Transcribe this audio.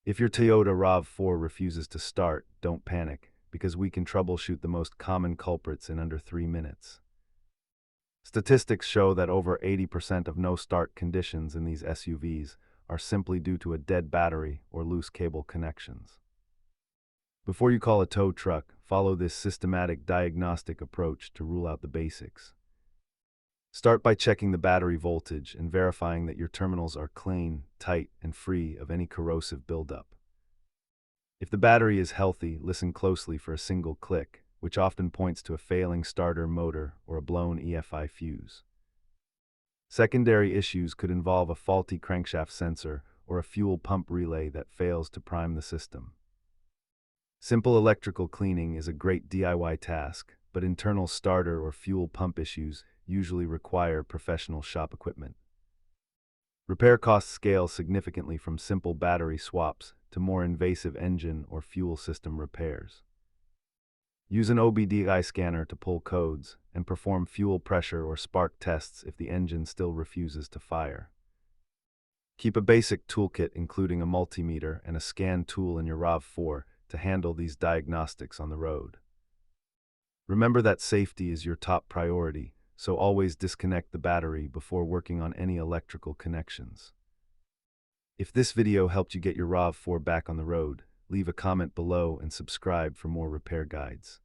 If your Toyota RAV4 refuses to start, don't panic, because we can troubleshoot the most common culprits in under 3 minutes. Statistics show that over 80% of no-start conditions in these SUVs are simply due to a dead battery or loose cable connections. Before you call a tow truck, follow this systematic diagnostic approach to rule out the basics. Start by checking the battery voltage and verifying that your terminals are clean, tight, and free of any corrosive buildup. If the battery is healthy, listen closely for a single click, which often points to a failing starter motor or a blown EFI fuse. Secondary issues could involve a faulty crankshaft sensor or a fuel pump relay that fails to prime the system. Simple electrical cleaning is a great DIY task, but internal starter or fuel pump issues usually require professional shop equipment. Repair costs scale significantly from simple battery swaps to more invasive engine or fuel system repairs. Use an OBD-I scanner to pull codes and perform fuel pressure or spark tests if the engine still refuses to fire. Keep a basic toolkit including a multimeter and a scan tool in your RAV4 to handle these diagnostics on the road. Remember that safety is your top priority, so always disconnect the battery before working on any electrical connections. If this video helped you get your RAV4 back on the road, leave a comment below and subscribe for more repair guides.